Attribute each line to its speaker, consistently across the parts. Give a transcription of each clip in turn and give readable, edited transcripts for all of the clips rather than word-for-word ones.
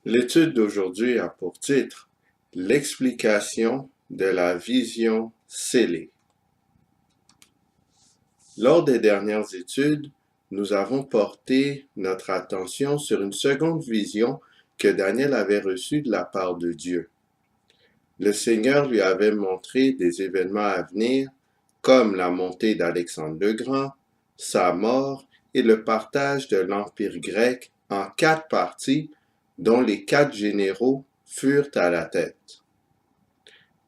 Speaker 1: L'étude d'aujourd'hui a pour titre L'explication de la vision scellée. Lors des dernières études, nous avons porté notre attention sur une seconde vision que Daniel avait reçue de la part de Dieu. Le Seigneur lui avait montré des événements à venir, comme la montée d'Alexandre le Grand, sa mort et le partage de l'Empire grec en 4 parties, dont les 4 généraux furent à la tête.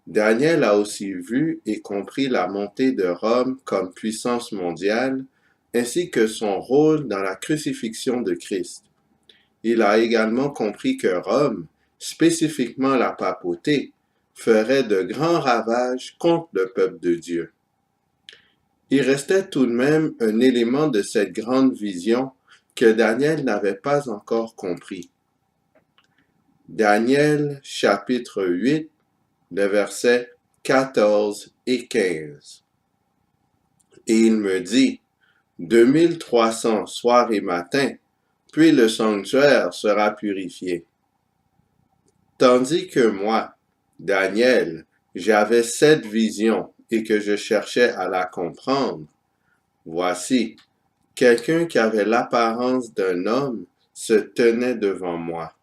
Speaker 1: Daniel a aussi vu et compris la montée de Rome comme puissance mondiale, ainsi que son rôle dans la crucifixion de Christ. Il a également compris que Rome, spécifiquement la papauté, ferait de grands ravages contre le peuple de Dieu. Il restait tout de même un élément de cette grande vision que Daniel n'avait pas encore compris. Daniel chapitre 8, les versets 14 et 15. Et il me dit, 2300 soir et matin, puis le sanctuaire sera purifié. Tandis que moi, Daniel, j'avais cette vision et que je cherchais à la comprendre, voici, quelqu'un qui avait l'apparence d'un homme se tenait devant moi.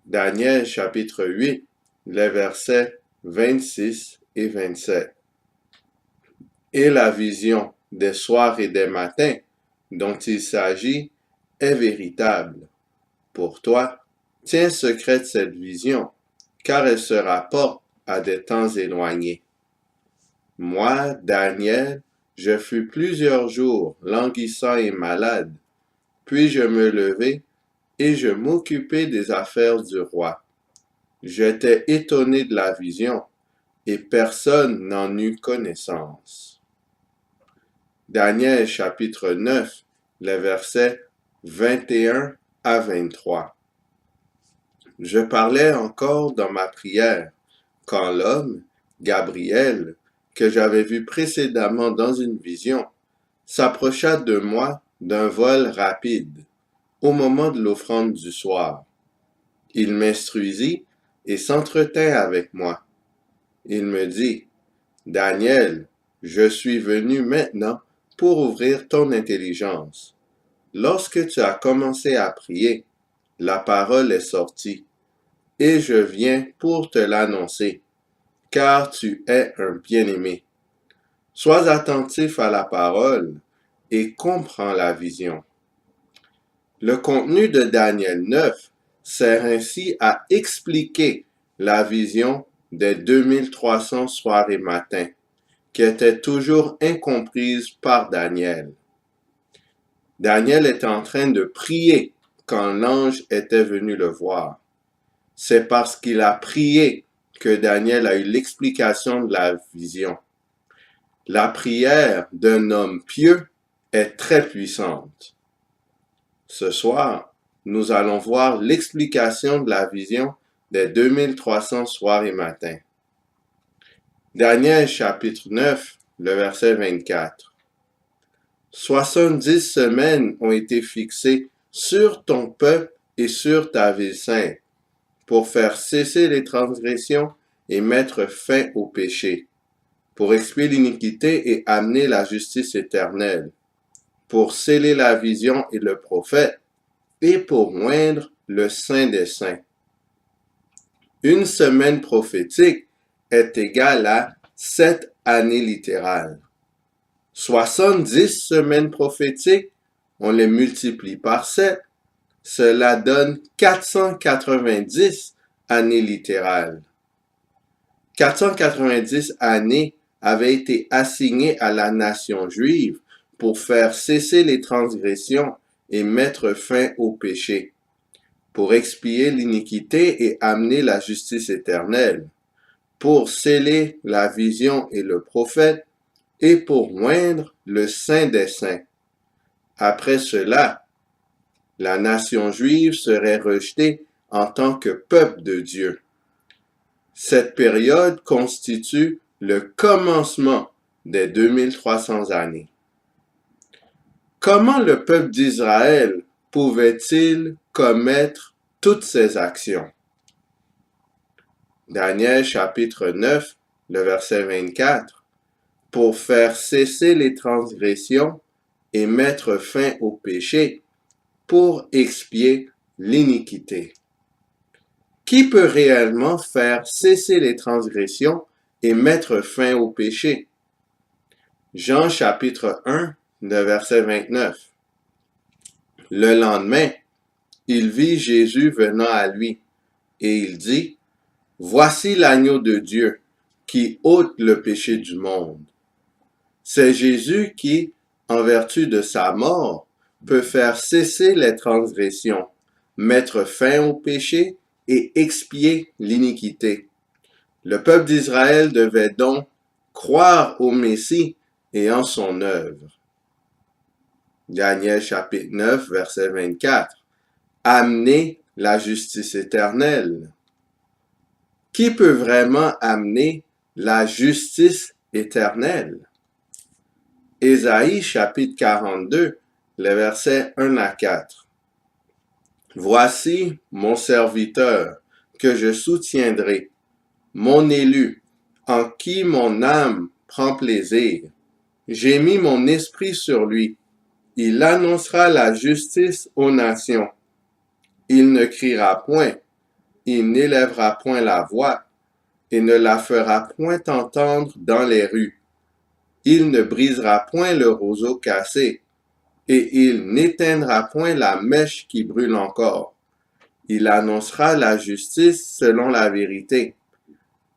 Speaker 1: Daniel chapitre 8, les versets 26 et 27. Et la vision des soirs et des matins dont il s'agit est véritable. Pour toi, tiens secrète cette vision, car elle se rapporte à des temps éloignés. Moi, Daniel, je fus plusieurs jours languissant et malade, puis je me levai et je m'occupai des affaires du roi. J'étais étonné de la vision, et personne n'en eut connaissance. Daniel chapitre 9, les versets 21 à 23. Je parlais encore dans ma prière, quand l'homme, Gabriel, que j'avais vu précédemment dans une vision, s'approcha de moi d'un vol rapide, au moment de l'offrande du soir. Il m'instruisit et s'entretint avec moi. Il me dit, Daniel, je suis venu maintenant pour ouvrir ton intelligence. Lorsque tu as commencé à prier, la parole est sortie, et je viens pour te l'annoncer, car tu es un bien-aimé. Sois attentif à la parole et comprends la vision. Le contenu de Daniel 9 sert ainsi à expliquer la vision des 2300 soirs et matins, qui était toujours incomprise par Daniel. Daniel était en train de prier quand l'ange était venu le voir. C'est parce qu'il a prié que Daniel a eu l'explication de la vision. La prière d'un homme pieux est très puissante. Ce soir, nous allons voir l'explication de la vision des 2300 soirs et matins. Daniel chapitre 9, le verset 24. 70 semaines ont été fixées sur ton peuple et sur ta ville sainte, pour faire cesser les transgressions et mettre fin au péché, pour expier l'iniquité et amener la justice éternelle, pour sceller la vision et le prophète, et pour oindre le Saint des Saints. Une semaine prophétique est égale à 7 années littérales. 70 semaines prophétiques, on les multiplie par 7, cela donne 490 années littérales. 490 années avaient été assignées à la nation juive pour faire cesser les transgressions et mettre fin au péché, pour expier l'iniquité et amener la justice éternelle, pour sceller la vision et le prophète, et pour oindre le Saint des Saints. Après cela, la nation juive serait rejetée en tant que peuple de Dieu. Cette période constitue le commencement des 2300 années. Comment le peuple d'Israël pouvait-il commettre toutes ses actions. Daniel chapitre 9, le verset 24, pour faire cesser les transgressions et mettre fin au péché, pour expier l'iniquité. Qui peut réellement faire cesser les transgressions et mettre fin au péché? Jean chapitre 1, le verset 29. Le lendemain, il vit Jésus venant à lui, et il dit, « Voici l'agneau de Dieu qui ôte le péché du monde. » C'est Jésus qui, en vertu de sa mort, peut faire cesser les transgressions, mettre fin au péché et expier l'iniquité. Le peuple d'Israël devait donc croire au Messie et en son œuvre. Daniel chapitre 9, verset 24. Amener la justice éternelle. Qui peut vraiment amener la justice éternelle? Ésaïe chapitre 42, les versets 1 à 4. Voici mon serviteur que je soutiendrai, mon élu, en qui mon âme prend plaisir. J'ai mis mon esprit sur lui. Il annoncera la justice aux nations. Il ne criera point, il n'élèvera point la voix, et ne la fera point entendre dans les rues. Il ne brisera point le roseau cassé, et il n'éteindra point la mèche qui brûle encore. Il annoncera la justice selon la vérité.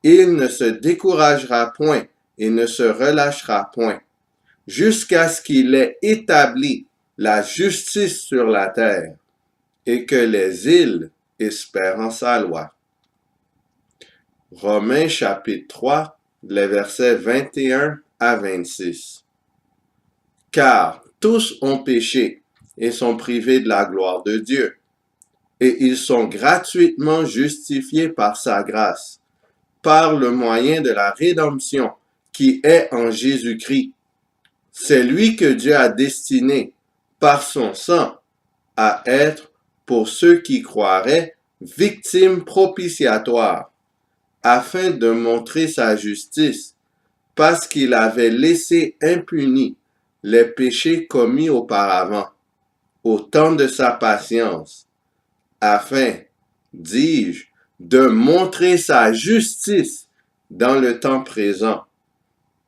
Speaker 1: Il ne se découragera point et ne se relâchera point, jusqu'à ce qu'il ait établi la justice sur la terre, et que les îles espèrent en sa loi. Romains chapitre 3, les versets 21 à 26. Car tous ont péché et sont privés de la gloire de Dieu, et ils sont gratuitement justifiés par sa grâce, par le moyen de la rédemption qui est en Jésus-Christ. C'est lui que Dieu a destiné, par son sang, à être, pour ceux qui croiraient, victime propitiatoire, afin de montrer sa justice, parce qu'il avait laissé impunis les péchés commis auparavant, au temps de sa patience, afin, dis-je, de montrer sa justice dans le temps présent,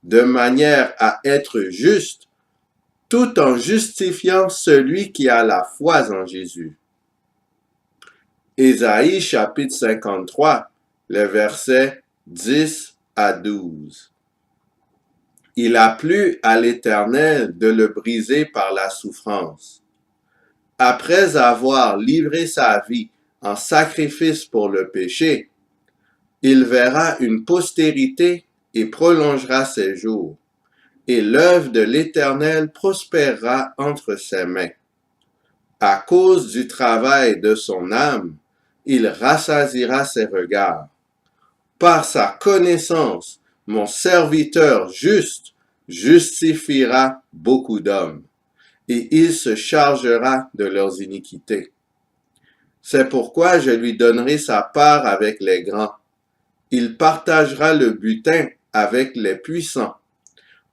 Speaker 1: de manière à être juste, tout en justifiant celui qui a la foi en Jésus. Ésaïe chapitre 53, les versets 10 à 12. Il a plu à l'Éternel de le briser par la souffrance. Après avoir livré sa vie en sacrifice pour le péché, il verra une postérité et prolongera ses jours, et l'œuvre de l'Éternel prospérera entre ses mains. À cause du travail de son âme, il rassasiera ses regards. Par sa connaissance, mon serviteur juste justifiera beaucoup d'hommes, et il se chargera de leurs iniquités. C'est pourquoi je lui donnerai sa part avec les grands. Il partagera le butin avec les puissants,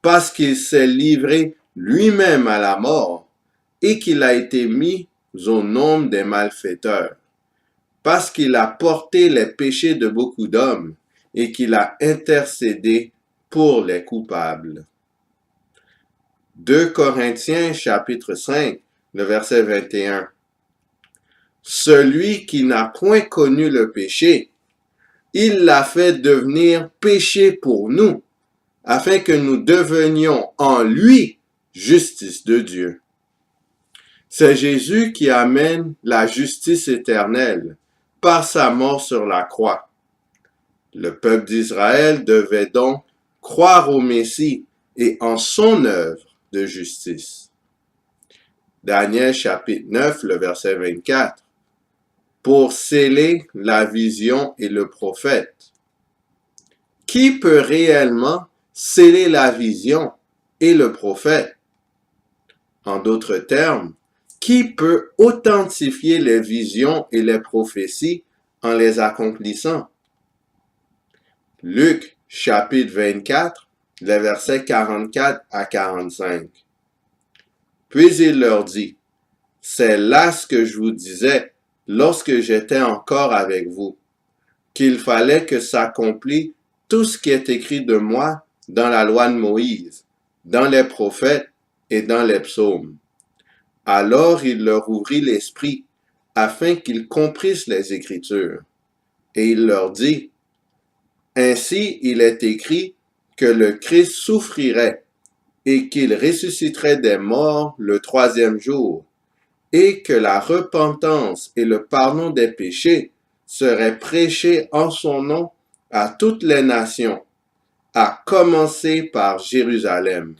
Speaker 1: parce qu'il s'est livré lui-même à la mort, et qu'il a été mis au nombre des malfaiteurs, parce qu'il a porté les péchés de beaucoup d'hommes, et qu'il a intercédé pour les coupables. 2 Corinthiens chapitre 5, le verset 21. Celui qui n'a point connu le péché, il l'a fait devenir péché pour nous, afin que nous devenions en lui justice de Dieu. C'est Jésus qui amène la justice éternelle par sa mort sur la croix. Le peuple d'Israël devait donc croire au Messie et en son œuvre de justice. Daniel chapitre 9, le verset 24. Pour sceller la vision et le prophète. Qui peut réellement sceller la vision et le prophète? En d'autres termes, Qui peut authentifier les visions et les prophéties en les accomplissant? Luc, chapitre 24, les versets 44 à 45. Puis il leur dit, « C'est là ce que je vous disais lorsque j'étais encore avec vous, qu'il fallait que s'accomplisse tout ce qui est écrit de moi dans la loi de Moïse, dans les prophètes et dans les psaumes. » Alors il leur ouvrit l'esprit, afin qu'ils comprissent les Écritures. Et il leur dit, « Ainsi il est écrit que le Christ souffrirait, et qu'il ressusciterait des morts le troisième jour, et que la repentance et le pardon des péchés seraient prêchés en son nom à toutes les nations, à commencer par Jérusalem. »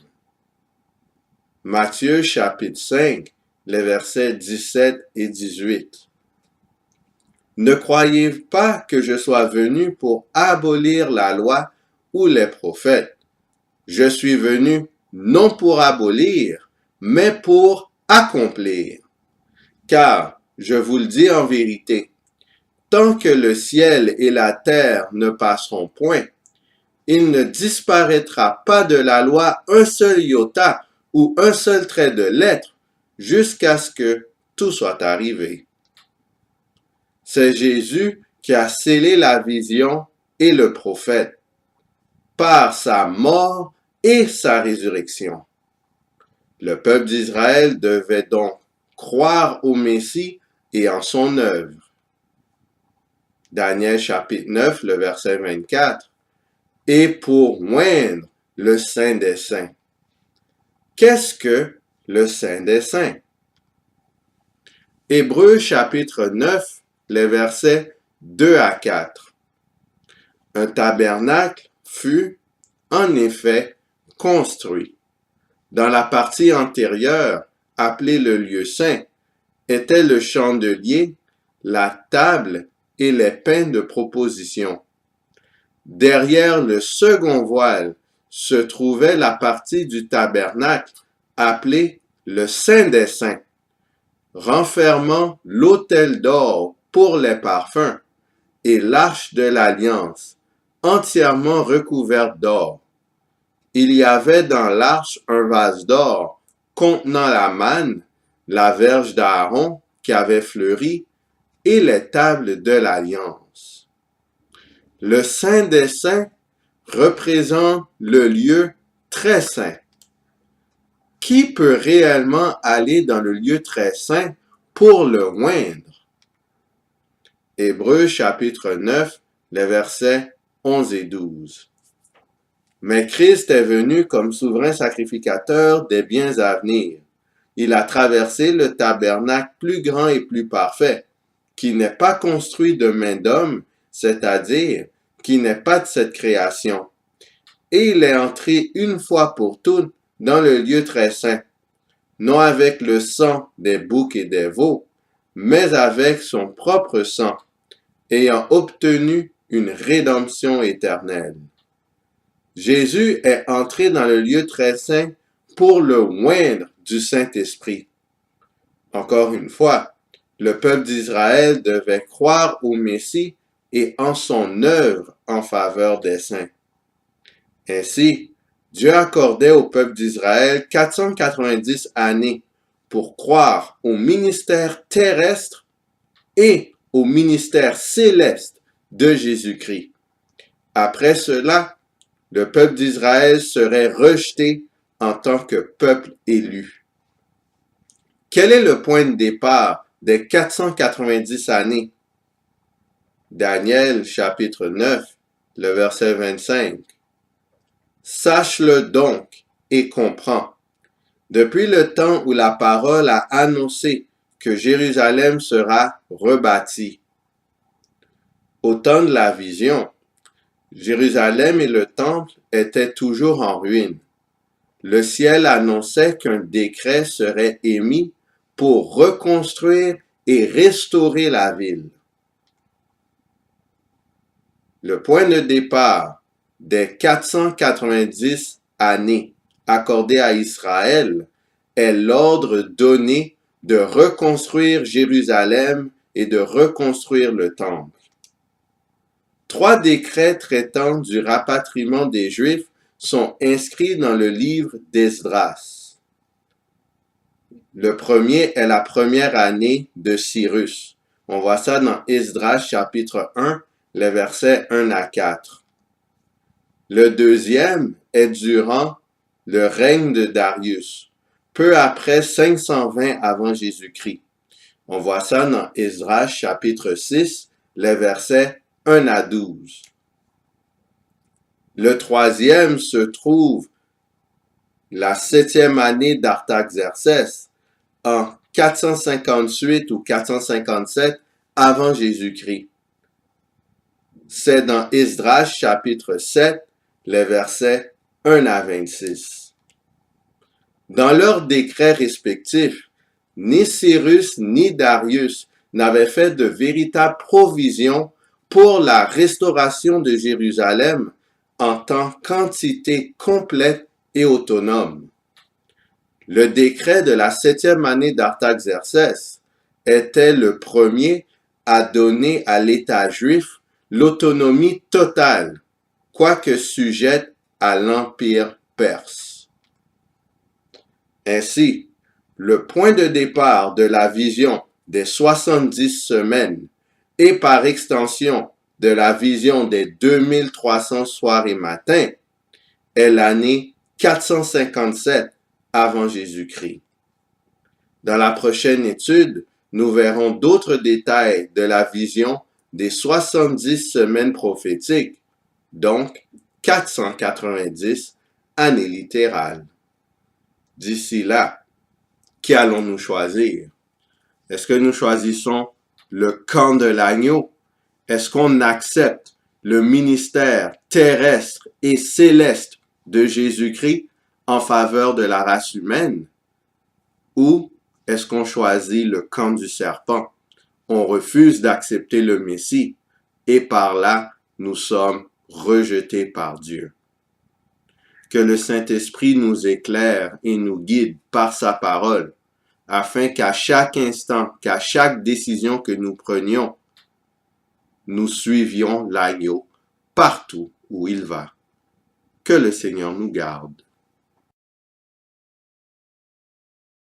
Speaker 1: Matthieu chapitre 5, les versets 17 et 18. Ne croyez pas que je sois venu pour abolir la loi ou les prophètes. Je suis venu non pour abolir, mais pour accomplir. Car, je vous le dis en vérité, tant que le ciel et la terre ne passeront point, il ne disparaîtra pas de la loi un seul iota ou un seul trait de lettre, jusqu'à ce que tout soit arrivé. C'est Jésus qui a scellé la vision et le prophète par sa mort et sa résurrection. Le peuple d'Israël devait donc croire au Messie et en son œuvre. Daniel chapitre 9, le verset 24. Et pour oindre le Saint des Saints. Qu'est-ce que le Saint des Saints? Hébreux chapitre 9, les versets 2 à 4. Un tabernacle fut, en effet, construit. Dans la partie antérieure, appelée le lieu saint, était le chandelier, la table et les pains de proposition. Derrière le second voile se trouvait la partie du tabernacle appelée le Saint des Saints, renfermant l'autel d'or pour les parfums et l'arche de l'alliance, entièrement recouverte d'or. Il y avait dans l'arche un vase d'or contenant la manne, la verge d'Aaron qui avait fleuri et les tables de l'alliance. Le Saint des Saints représente le lieu très saint. Qui peut réellement aller dans le lieu très saint pour le oindre? Hébreux chapitre 9, les versets 11 et 12. Mais Christ est venu comme souverain sacrificateur des biens à venir. Il a traversé le tabernacle plus grand et plus parfait, qui n'est pas construit de main d'homme, c'est-à-dire qui n'est pas de cette création. Et il est entré une fois pour toutes dans le lieu très saint, non avec le sang des boucs et des veaux, mais avec son propre sang, ayant obtenu une rédemption éternelle. Jésus est entré dans le lieu très saint pour le oindre du Saint-Esprit. Encore une fois, le peuple d'Israël devait croire au Messie et en son œuvre en faveur des saints. Ainsi, Dieu accordait au peuple d'Israël 490 années pour croire au ministère terrestre et au ministère céleste de Jésus-Christ. Après cela, le peuple d'Israël serait rejeté en tant que peuple élu. Quel est le point de départ des 490 années? Daniel chapitre 9, le verset 25. Sache-le donc et comprends. Depuis le temps où la parole a annoncé que Jérusalem sera rebâtie. Au temps de la vision, Jérusalem et le temple étaient toujours en ruine. Le ciel annonçait qu'un décret serait émis pour reconstruire et restaurer la ville. Le point de départ des 490 années accordées à Israël est l'ordre donné de reconstruire Jérusalem et de reconstruire le temple. 3 décrets traitant du rapatriement des Juifs sont inscrits dans le livre d'Esdras. Le premier est la première année de Cyrus. On voit ça dans Esdras chapitre 1, les versets 1 à 4. Le deuxième est durant le règne de Darius, peu après 520 avant Jésus-Christ. On voit ça dans Esdras chapitre 6, les versets 1 à 12. Le troisième se trouve la 7e année d'Artaxerxès, en 458 ou 457 avant Jésus-Christ. C'est dans Esdras chapitre 7, les versets 1 à 26. Dans leurs décrets respectifs, ni Cyrus ni Darius n'avaient fait de véritable provision pour la restauration de Jérusalem en tant qu'entité complète et autonome. Le décret de la 7e année d'Artaxerxès était le premier à donner à l'État juif l'autonomie totale, quoique sujette à l'Empire perse. Ainsi, le point de départ de la vision des 70 semaines et par extension de la vision des 2300 soirs et matins est l'année 457 avant Jésus-Christ. Dans la prochaine étude, nous verrons d'autres détails de la vision des 70 semaines prophétiques, donc 490 années littérales. D'ici là, qui allons-nous choisir? Est-ce que nous choisissons le camp de l'agneau? Est-ce qu'on accepte le ministère terrestre et céleste de Jésus-Christ en faveur de la race humaine? Ou est-ce qu'on choisit le camp du serpent? On refuse d'accepter le Messie et par là, nous sommes rejetés par Dieu. Que le Saint-Esprit nous éclaire et nous guide par sa parole, afin qu'à chaque instant, qu'à chaque décision que nous prenions, nous suivions l'agneau partout où il va. Que le Seigneur nous garde.